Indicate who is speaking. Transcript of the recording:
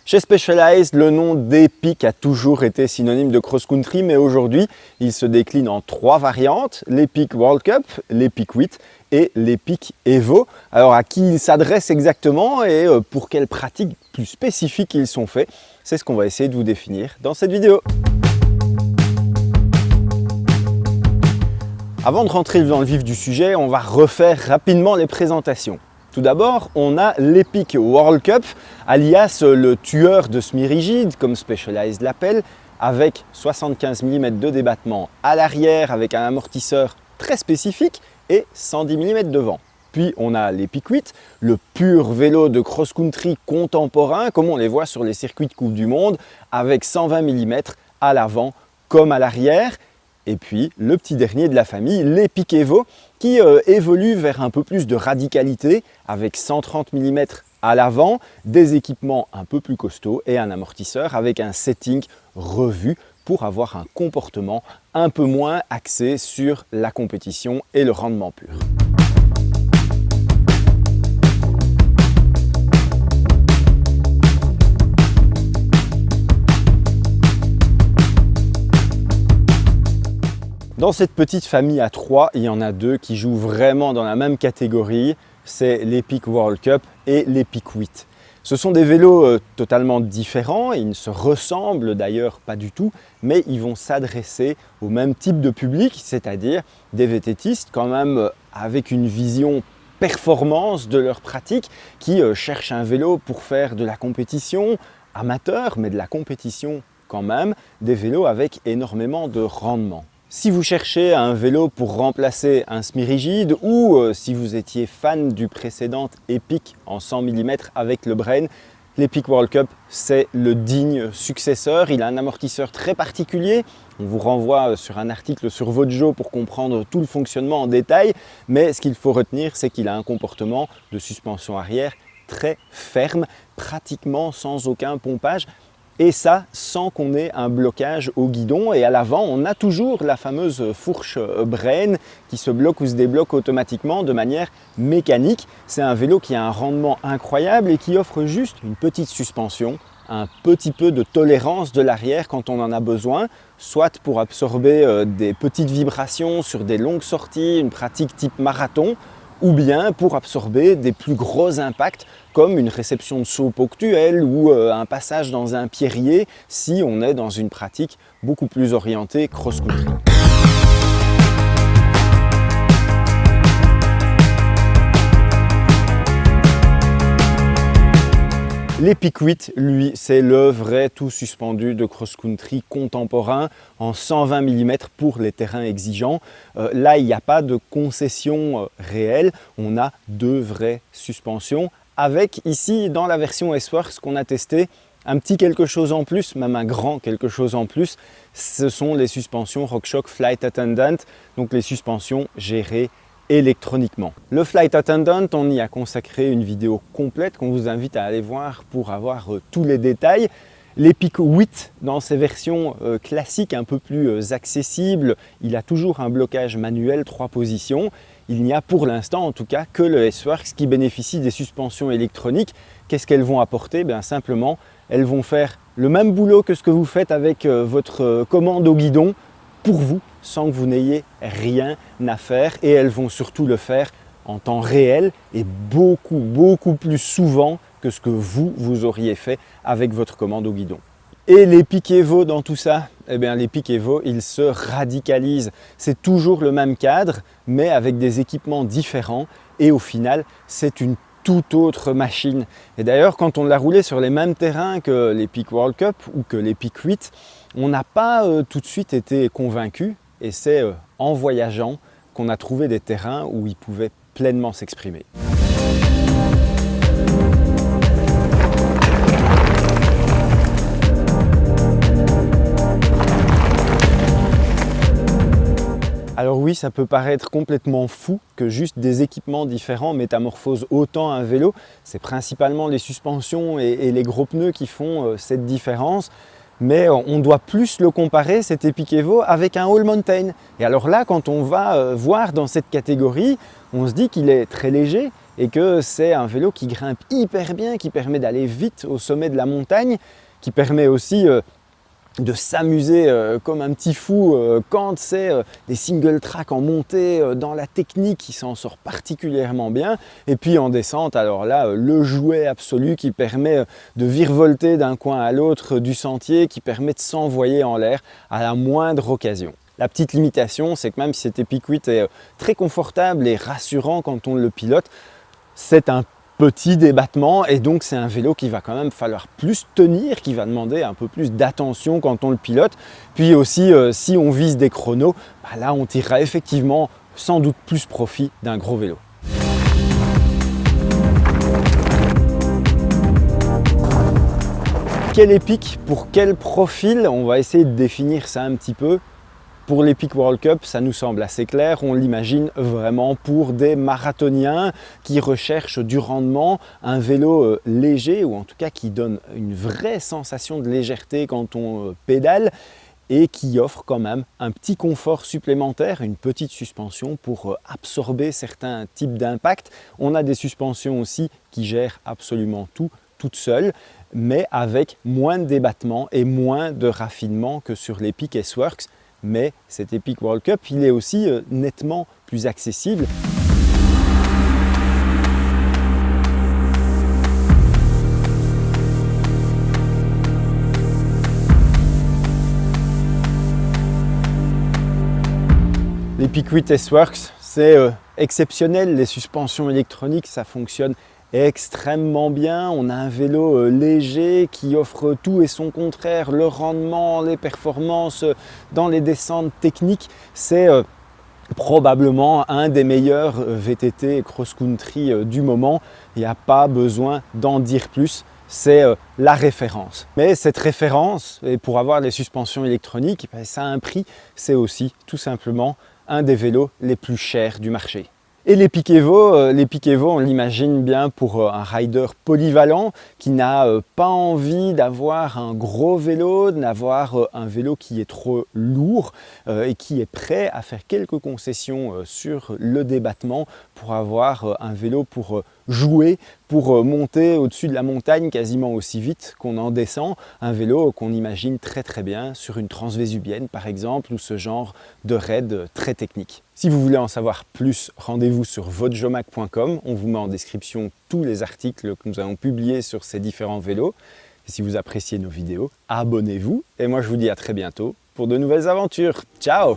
Speaker 1: Chez Specialized, le nom d'Epic a toujours été synonyme de cross-country, mais aujourd'hui, il se décline en 3 variantes, l'Epic World Cup, l'Epic 8 et l'Epic Evo. Alors à qui ils s'adressent exactement et pour quelles pratiques plus spécifiques ils sont faits, c'est ce qu'on va essayer de vous définir dans cette vidéo. Avant de rentrer dans le vif du sujet, on va refaire rapidement les présentations. Tout d'abord, on a l'Epic World Cup, alias le tueur de semi-rigide, comme Specialized l'appelle, avec 75 mm de débattement à l'arrière, avec un amortisseur très spécifique et 110 mm devant. Puis on a l'Epic 8, le pur vélo de cross-country contemporain, comme on les voit sur les circuits de Coupe du Monde, avec 120 mm à l'avant comme à l'arrière. Et puis le petit dernier de la famille, l'Epic Evo, qui évolue vers un peu plus de radicalité avec 130 mm à l'avant, des équipements un peu plus costauds et un amortisseur avec un setting revu pour avoir un comportement un peu moins axé sur la compétition et le rendement pur. Dans cette petite famille à 3, il y en a 2 qui jouent vraiment dans la même catégorie, c'est l'Epic World Cup et l'Epic 8. Ce sont des vélos totalement différents, ils ne se ressemblent d'ailleurs pas du tout, mais ils vont s'adresser au même type de public, c'est-à-dire des VTTistes quand même avec une vision performance de leur pratique, qui cherchent un vélo pour faire de la compétition amateur, mais de la compétition quand même, des vélos avec énormément de rendement. Si vous cherchez un vélo pour remplacer un semi-rigide ou si vous étiez fan du précédent Epic en 100 mm avec le Brain, l'Epic World Cup c'est le digne successeur. Il a un amortisseur très particulier. On vous renvoie sur un article sur Vojo pour comprendre tout le fonctionnement en détail. Mais ce qu'il faut retenir, c'est qu'il a un comportement de suspension arrière très ferme, pratiquement sans aucun pompage. Et ça, sans qu'on ait un blocage au guidon. Et à l'avant, on a toujours la fameuse fourche Brain qui se bloque ou se débloque automatiquement de manière mécanique. C'est un vélo qui a un rendement incroyable et qui offre juste une petite suspension, un petit peu de tolérance de l'arrière quand on en a besoin, soit pour absorber des petites vibrations sur des longues sorties, une pratique type marathon, ou bien pour absorber des plus gros impacts comme une réception de saut ponctuel ou un passage dans un pierrier si on est dans une pratique beaucoup plus orientée cross-country. L'Epic 8, lui, c'est le vrai tout suspendu de cross-country contemporain en 120 mm pour les terrains exigeants. Là, il n'y a pas de concession réelle, on a 2 vraies suspensions avec ici dans la version S-Works qu'on a testé un petit quelque chose en plus, même un grand quelque chose en plus, ce sont les suspensions RockShox Flight Attendant, donc les suspensions gérées électroniquement. Le Flight Attendant, on y a consacré une vidéo complète qu'on vous invite à aller voir pour avoir tous les détails. L'Epic 8, dans ses versions classiques un peu plus accessibles, il a toujours un blocage manuel 3 positions. Il n'y a pour l'instant en tout cas que le S-Works qui bénéficie des suspensions électroniques. Qu'est-ce qu'elles vont apporter? Bien simplement, elles vont faire le même boulot que ce que vous faites avec votre commande au guidon pour vous, sans que vous n'ayez rien à faire, et elles vont surtout le faire en temps réel et beaucoup plus souvent que ce que vous auriez fait avec votre commande au guidon. Et l'Epic Evo dans tout ça, eh bien l'Epic Evo, il se radicalise. C'est toujours le même cadre, mais avec des équipements différents, et au final, c'est une toute autre machine. Et d'ailleurs, quand on l'a roulé sur les mêmes terrains que l'Epic World Cup ou que l'Epic 8, on n'a pas tout de suite été convaincu, et c'est en voyageant qu'on a trouvé des terrains où il pouvait pleinement s'exprimer. Alors oui, ça peut paraître complètement fou que juste des équipements différents métamorphosent autant un vélo. C'est principalement les suspensions et les gros pneus qui font cette différence. Mais on doit plus le comparer, cet Epic Evo, avec un All Mountain. Et alors là, quand on va voir dans cette catégorie, on se dit qu'il est très léger, et que c'est un vélo qui grimpe hyper bien, qui permet d'aller vite au sommet de la montagne, qui permet aussi de s'amuser comme un petit fou quand c'est des single track en montée, dans la technique qui s'en sort particulièrement bien, et puis en descente, alors là, le jouet absolu qui permet de virevolter d'un coin à l'autre du sentier, qui permet de s'envoyer en l'air à la moindre occasion. La petite limitation, c'est que même si cet Epic 8 est très confortable et rassurant quand on le pilote, c'est un petit débattement et donc c'est un vélo qui va quand même falloir plus tenir, qui va demander un peu plus d'attention quand on le pilote. Puis aussi, si on vise des chronos, là on tirera effectivement sans doute plus profit d'un gros vélo. Quel Epic pour quel profil? On va essayer de définir ça un petit peu. Pour l'Epic World Cup, ça nous semble assez clair, on l'imagine vraiment pour des marathoniens qui recherchent du rendement, un vélo léger ou en tout cas qui donne une vraie sensation de légèreté quand on pédale et qui offre quand même un petit confort supplémentaire, une petite suspension pour absorber certains types d'impact. On a des suspensions aussi qui gèrent absolument tout toutes seules, mais avec moins de débattement et moins de raffinement que sur l'Epic S-Works. Mais cet Epic World Cup, il est aussi nettement plus accessible. L'Epic 8 S-Works, c'est exceptionnel. Les suspensions électroniques, ça fonctionne extrêmement bien. On a un vélo léger qui offre tout et son contraire, le rendement, les performances dans les descentes techniques. C'est probablement un des meilleurs VTT cross-country du moment. Il n'y a pas besoin d'en dire plus. C'est la référence. Mais cette référence, et pour avoir les suspensions électroniques, ça a un prix. C'est aussi tout simplement un des vélos les plus chers du marché. Et l'Epic Evo, on l'imagine bien pour un rider polyvalent qui n'a pas envie d'avoir un gros vélo, d'avoir un vélo qui est trop lourd et qui est prêt à faire quelques concessions sur le débattement pour avoir un vélo pour jouer, pour monter au-dessus de la montagne quasiment aussi vite qu'on en descend. Un vélo qu'on imagine très bien sur une transvésubienne par exemple, ou ce genre de raid très technique. Si vous voulez en savoir plus, rendez-vous sur vodjomac.com. On vous met en description tous les articles que nous avons publiés sur ces différents vélos. Et si vous appréciez nos vidéos, abonnez-vous. Et moi, je vous dis à très bientôt pour de nouvelles aventures. Ciao!